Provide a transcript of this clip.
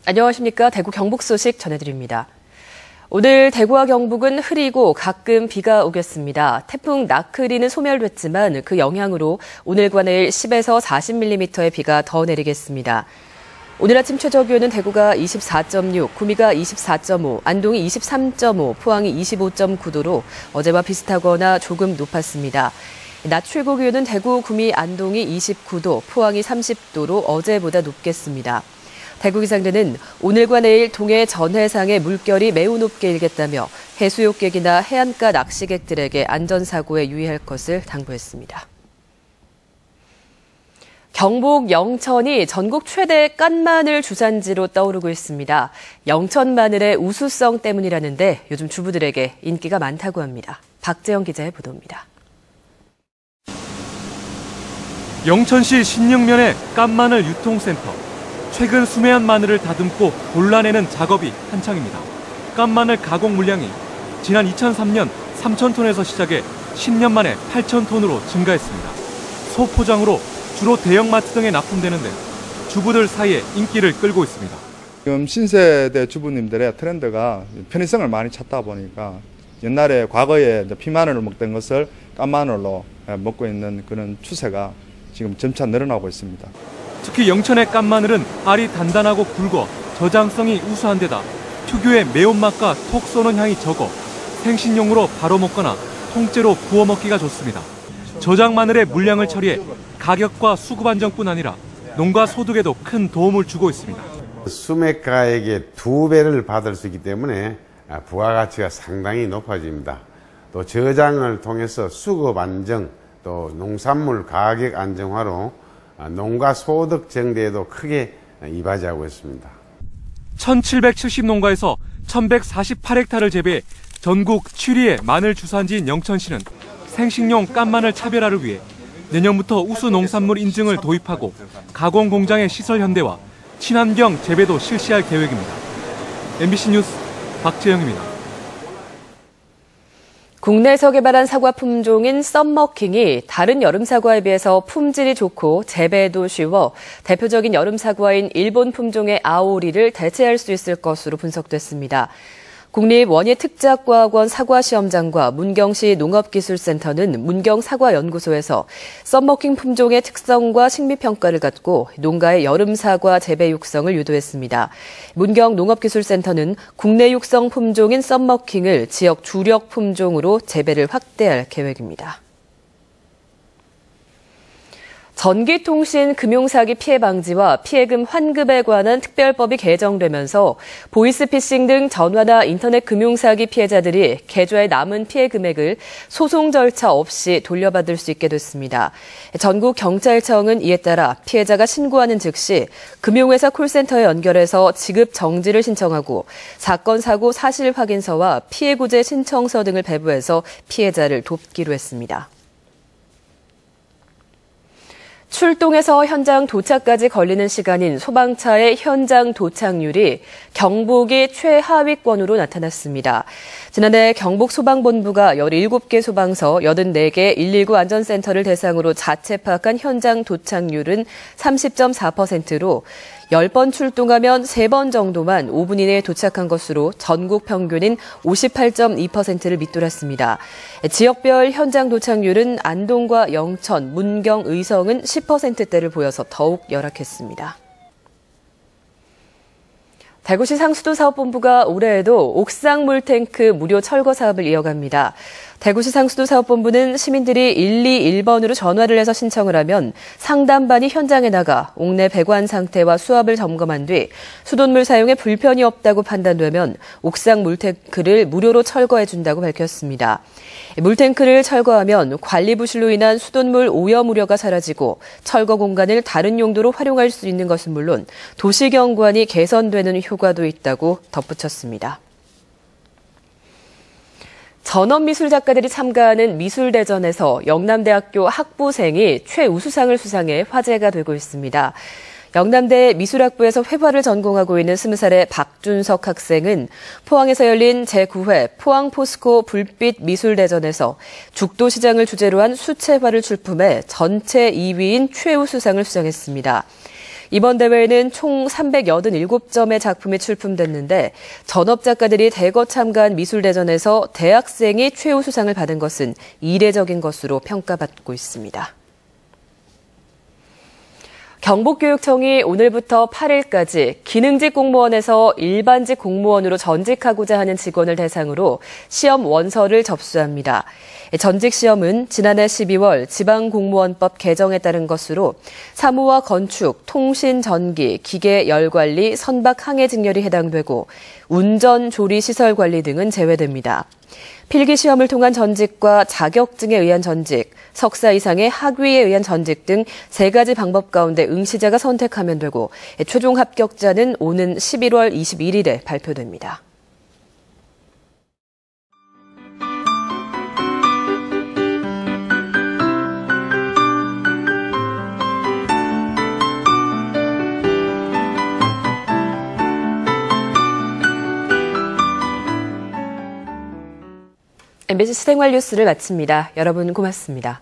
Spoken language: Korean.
안녕하십니까. 대구 경북 소식 전해드립니다. 오늘 대구와 경북은 흐리고 가끔 비가 오겠습니다. 태풍 나크리는 소멸됐지만 그 영향으로 오늘과 내일 10에서 40mm의 비가 더 내리겠습니다. 오늘 아침 최저기온은 대구가 24.6, 구미가 24.5, 안동이 23.5, 포항이 25.9도로 어제와 비슷하거나 조금 높았습니다. 낮 최고 기온은 대구, 구미, 안동이 29도, 포항이 30도로 어제보다 높겠습니다. 대구기상대는 오늘과 내일 동해 전해상의 물결이 매우 높게 일겠다며 해수욕객이나 해안가 낚시객들에게 안전사고에 유의할 것을 당부했습니다. 경북 영천이 전국 최대 깐마늘 주산지로 떠오르고 있습니다. 영천 마늘의 우수성 때문이라는데 요즘 주부들에게 인기가 많다고 합니다. 박재영 기자의 보도입니다. 영천시 신릉면의 깐마늘 유통센터. 최근 수매한 마늘을 다듬고 골라내는 작업이 한창입니다. 깐마늘 가공 물량이 지난 2003년 3,000톤에서 시작해 10년 만에 8,000톤으로 증가했습니다. 소포장으로 주로 대형마트 등에 납품되는데 주부들 사이에 인기를 끌고 있습니다. 지금 신세대 주부님들의 트렌드가 편의성을 많이 찾다 보니까 옛날에 과거에 피마늘을 먹던 것을 깐마늘로 먹고 있는 그런 추세가 지금 점차 늘어나고 있습니다. 특히 영천의 깐마늘은 알이 단단하고 굵어 저장성이 우수한 데다 특유의 매운맛과 톡 쏘는 향이 적어 생식용으로 바로 먹거나 통째로 구워 먹기가 좋습니다. 저장 마늘의 물량을 처리해 가격과 수급 안정뿐 아니라 농가 소득에도 큰 도움을 주고 있습니다. 수매가액의 2배를 받을 수 있기 때문에 부가가치가 상당히 높아집니다. 또 저장을 통해서 수급 안정, 또 농산물 가격 안정화로 농가 소득 증대에도 크게 이바지하고 있습니다. 1770농가에서 1148헥타를 재배해 전국 7위의 마늘 주산지인 영천시는 생식용 깐마늘 차별화를 위해 내년부터 우수 농산물 인증을 도입하고 가공 공장의 시설 현대화, 친환경 재배도 실시할 계획입니다. MBC 뉴스 박재영입니다. 국내에서 개발한 사과 품종인 썸머킹이 다른 여름 사과에 비해서 품질이 좋고 재배도 쉬워 대표적인 여름 사과인 일본 품종의 아오리를 대체할 수 있을 것으로 분석됐습니다. 국립원예특작과학원 사과시험장과 문경시 농업기술센터는 문경사과연구소에서 썸머킹 품종의 특성과 식미평가를 갖고 농가의 여름 사과 재배 육성을 유도했습니다. 문경농업기술센터는 국내 육성 품종인 썸머킹을 지역 주력 품종으로 재배를 확대할 계획입니다. 전기통신 금융사기 피해 방지와 피해금 환급에 관한 특별법이 개정되면서 보이스피싱 등 전화나 인터넷 금융사기 피해자들이 계좌에 남은 피해 금액을 소송 절차 없이 돌려받을 수 있게 됐습니다. 전국경찰청은 이에 따라 피해자가 신고하는 즉시 금융회사 콜센터에 연결해서 지급 정지를 신청하고 사건 사고 사실 확인서와 피해 구제 신청서 등을 배부해서 피해자를 돕기로 했습니다. 출동에서 현장 도착까지 걸리는 시간인 소방차의 현장 도착률이 경북이 최하위권으로 나타났습니다. 지난해 경북소방본부가 17개 소방서 84개 119 안전센터를 대상으로 자체 파악한 현장 도착률은 30.4%로 10번 출동하면 3번 정도만 5분 이내에 도착한 것으로 전국 평균인 58.2%를 밑돌았습니다. 지역별 현장 도착률은 안동과 영천, 문경, 의성은 10%대를 보여서 더욱 열악했습니다. 대구시 상수도사업본부가 올해에도 옥상 물탱크 무료 철거 사업을 이어갑니다. 대구시 상수도사업본부는 시민들이 121번으로 전화를 해서 신청을 하면 상담반이 현장에 나가 옥내 배관 상태와 수압을 점검한 뒤 수돗물 사용에 불편이 없다고 판단되면 옥상 물탱크를 무료로 철거해준다고 밝혔습니다. 물탱크를 철거하면 관리 부실로 인한 수돗물 오염 우려가 사라지고 철거 공간을 다른 용도로 활용할 수 있는 것은 물론 도시경관이 개선되는 효과도 있다고 덧붙였습니다. 전원미술작가들이 참가하는 미술대전에서 영남대학교 학부생이 최우수상을 수상해 화제가 되고 있습니다. 영남대 미술학부에서 회화를 전공하고 있는 20살의 박준석 학생은 포항에서 열린 제9회 포항포스코 불빛 미술대전에서 죽도시장을 주제로 한 수채화를 출품해 전체 2위인 최우수상을 수상했습니다. 이번 대회에는 총 387점의 작품이 출품됐는데 전업작가들이 대거 참가한 미술대전에서 대학생이 최우수상을 받은 것은 이례적인 것으로 평가받고 있습니다. 경북교육청이 오늘부터 8일까지 기능직 공무원에서 일반직 공무원으로 전직하고자 하는 직원을 대상으로 시험 원서를 접수합니다. 전직 시험은 지난해 12월 지방공무원법 개정에 따른 것으로 사무와 건축, 통신, 전기, 기계, 열관리, 선박, 항해 직렬이 해당되고 운전, 조리, 시설 관리 등은 제외됩니다. 필기시험을 통한 전직과 자격증에 의한 전직, 석사 이상의 학위에 의한 전직 등 3가지 방법 가운데 응시자가 선택하면 되고 최종 합격자는 오는 11월 21일에 발표됩니다. MBC 생활 뉴스를 마칩니다. 여러분 고맙습니다.